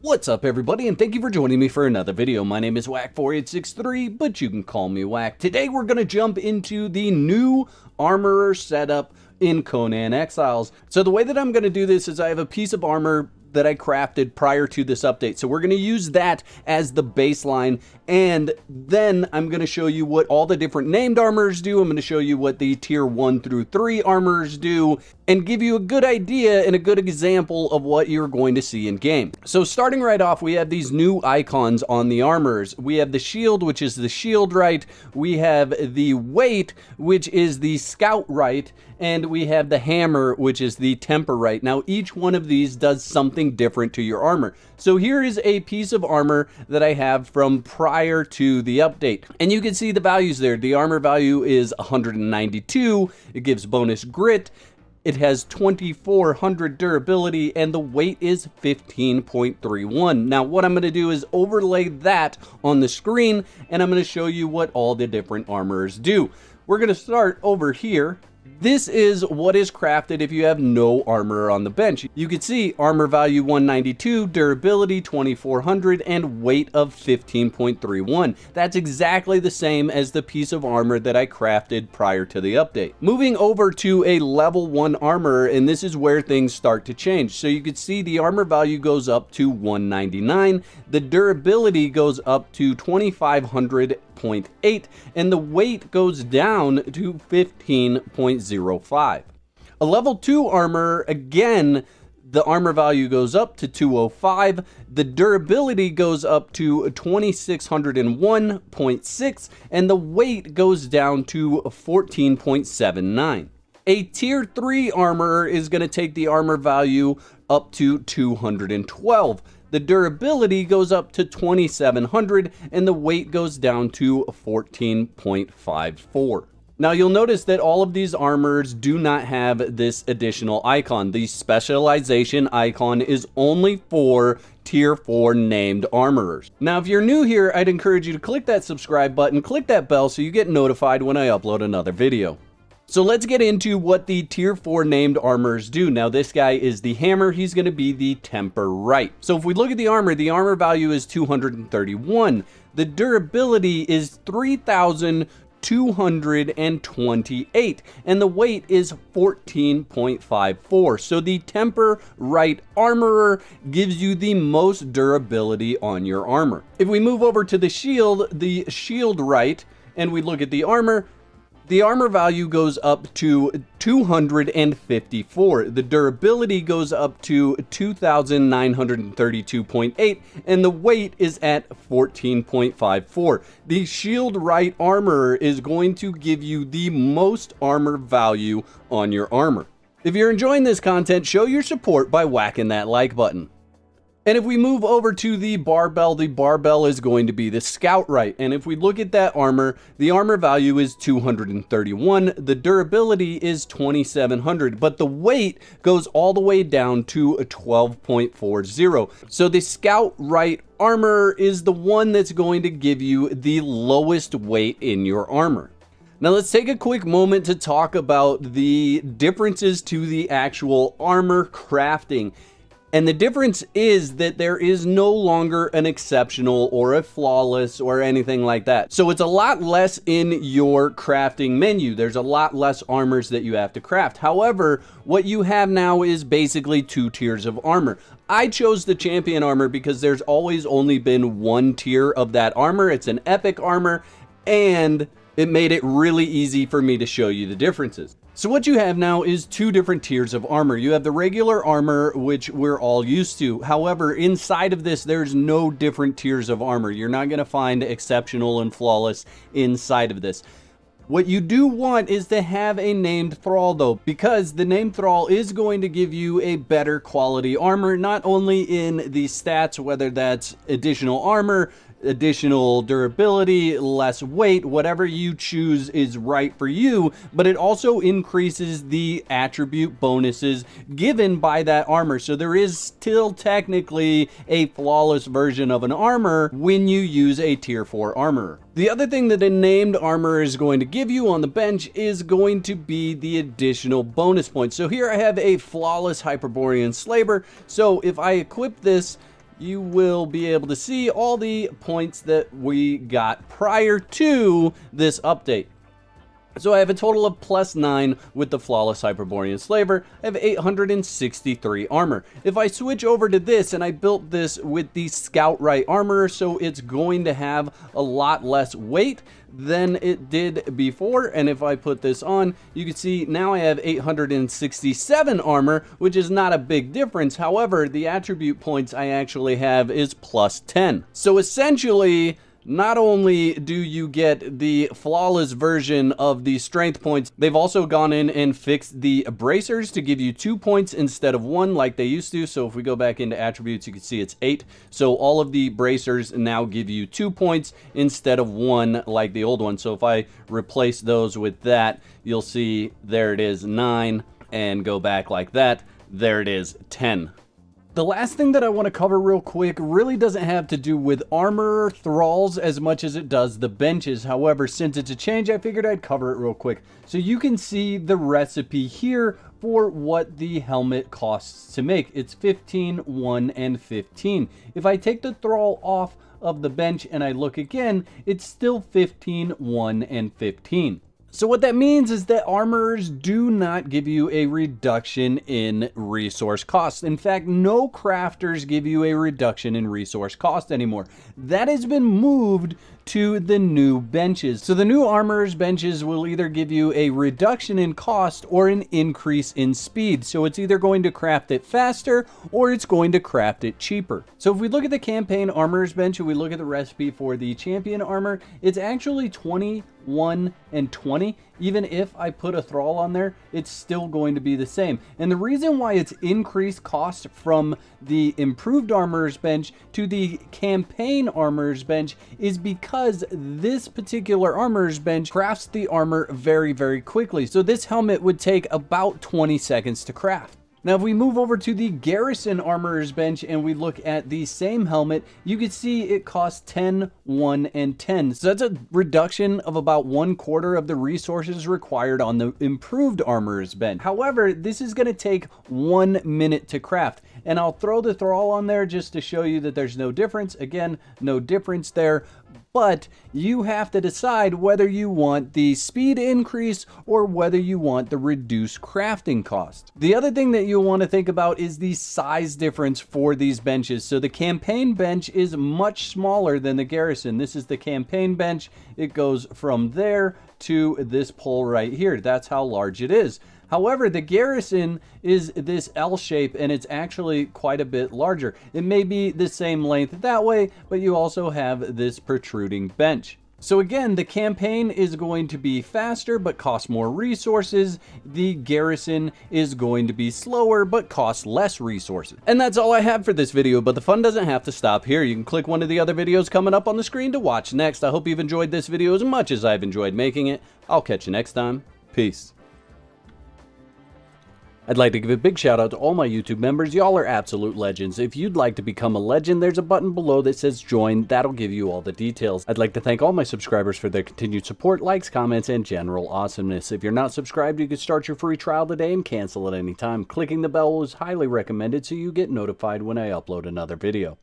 What's up everybody, and thank you for joining me for another video. My name is Whack4863, but you can call me Whack. Today we're going to jump into the new armorer setup in Conan Exiles. So the way that I'm going to do this is I have a piece of armor that I crafted prior to this update. So we're going to use that as the baseline, and then I'm going to show you what all the different named armors do. I'm going to show you what the tier 1 through 3 armors do, and give you a good idea and a good example of what you're going to see in game. So starting right off, we have these new icons on the armors. We have the shield, which is the shield right. We have the weight, which is the scout right. And we have the hammer, which is the temper right. Now, each one of these does something different to your armor. So here is a piece of armor that I have from prior to the update. And you can see the values there. The armor value is 192. It gives bonus grit. It has 2400 durability, and the weight is 15.31. Now, what I'm going to do is overlay that on the screen, and I'm going to show you what all the different armors do. We're going to start over here. This is what is crafted if you have no armor on the bench. You can see armor value 192, durability 2400, and weight of 15.31. That's exactly the same as the piece of armor that I crafted prior to the update. Moving over to a level 1 armor, and this is where things start to change. So you can see the armor value goes up to 199, the durability goes up to 2500.8, and the weight goes down to 15.05. A level 2 armor, again, the armor value goes up to 205, the durability goes up to 2601.6, and the weight goes down to 14.79. A tier 3 armor is going to take the armor value up to 212. The durability goes up to 2700, and the weight goes down to 14.54. Now you'll notice that all of these armors do not have this additional icon. The specialization icon is only for tier 4 named armorers. Now if you're new here, I'd encourage you to click that subscribe button, click that bell so you get notified when I upload another video. So let's get into what the tier 4 named armors do. Now this guy is the hammer. He's going to be the temper right. So if we look at the armor value is 231. The durability is 3228, and the weight is 14.54. So the temper right armorer gives you the most durability on your armor. If we move over to the shield right, and we look at the armor value goes up to 254. The durability goes up to 2932.8, and the weight is at 14.54. The shield right armor is going to give you the most armor value on your armor. If you're enjoying this content, show your support by whacking that like button. And if we move over to the barbell is going to be the scout right. And if we look at that armor, the armor value is 231. The durability is 2700, but the weight goes all the way down to a 12.40. So the scout right armor is the one that's going to give you the lowest weight in your armor. Now let's take a quick moment to talk about the differences to the actual armor crafting. And the difference is that there is no longer an exceptional or a flawless or anything like that. So it's a lot less in your crafting menu. There's a lot less armors that you have to craft. However, what you have now is basically 2 tiers of armor. I chose the champion armor because there's always only been 1 tier of that armor. It's an epic armor, and it made it really easy for me to show you the differences. So what you have now is 2 different tiers of armor. You have the regular armor, which we're all used to. However, inside of this, there's no different tiers of armor. You're not going to find exceptional and flawless inside of this. What you do want is to have a named Thrall though, because the named Thrall is going to give you a better quality armor, not only in the stats, whether that's additional armor, additional durability, less weight, whatever you choose is right for you, but it also increases the attribute bonuses given by that armor. So there is still technically a flawless version of an armor when you use a tier 4 armor. The other thing that a named armor is going to give you on the bench is going to be the additional bonus points. So here I have a flawless Hyperborean Slaver. So if I equip this, you will be able to see all the points that we got prior to this update. So I have a total of +9 with the Flawless Hyperborean Slaver. I have 863 armor. If I switch over to this, and I built this with the Scout Right armor, so it's going to have a lot less weight than it did before. And if I put this on, you can see now I have 867 armor, which is not a big difference. However, the attribute points I actually have is +10. So essentially, not only do you get the flawless version of the strength points, they've also gone in and fixed the bracers to give you 2 points instead of 1 like they used to. So if we go back into attributes, you can see it's 8. So all of the bracers now give you 2 points instead of 1 like the old one. So if I replace those with that, you'll see there it is 9, and go back like that, there it is 10. The last thing that I want to cover real quick really doesn't have to do with armor, thralls, as much as it does the benches. However, since it's a change, I figured I'd cover it real quick. So you can see the recipe here for what the helmet costs to make. It's 15, 1, and 15. If I take the thrall off of the bench and I look again, it's still 15, 1, and 15. So what that means is that armors do not give you a reduction in resource cost. In fact, no crafters give you a reduction in resource cost anymore. That has been moved to the new benches. So the new armorers benches will either give you a reduction in cost or an increase in speed. So it's either going to craft it faster or it's going to craft it cheaper. So if we look at the campaign armorers bench and we look at the recipe for the champion armor, it's actually 20, 1, and 20. Even if I put a thrall on there, it's still going to be the same. And the reason why it's increased cost from the improved armorers bench to the campaign armorers bench is because this particular armorers bench crafts the armor very, very quickly. So this helmet would take about 20 seconds to craft. Now, if we move over to the Garrison armorers bench and we look at the same helmet, you can see it costs 10, 1, and 10. So that's a reduction of about 1/4 of the resources required on the improved armorers bench. However, this is going to take 1 minute to craft. And I'll throw the thrall on there just to show you that there's no difference. Again, no difference there. But you have to decide whether you want the speed increase or whether you want the reduced crafting cost. The other thing that you'll want to think about is the size difference for these benches. So the campaign bench is much smaller than the Garrison. This is the campaign bench. It goes from there to this pole right here. That's how large it is. However, the Garrison is this L shape and it's actually quite a bit larger. It may be the same length that way, but you also have this protruding bench. So again, the campaign is going to be faster but cost more resources. The Garrison is going to be slower but cost less resources. And that's all I have for this video, but the fun doesn't have to stop here. You can click one of the other videos coming up on the screen to watch next. I hope you've enjoyed this video as much as I've enjoyed making it. I'll catch you next time. Peace. I'd like to give a big shout out to all my YouTube members. Y'all are absolute legends. If you'd like to become a legend, there's a button below that says join. That'll give you all the details. I'd like to thank all my subscribers for their continued support, likes, comments, and general awesomeness. If you're not subscribed, you can start your free trial today and cancel at any time. Clicking the bell is highly recommended so you get notified when I upload another video.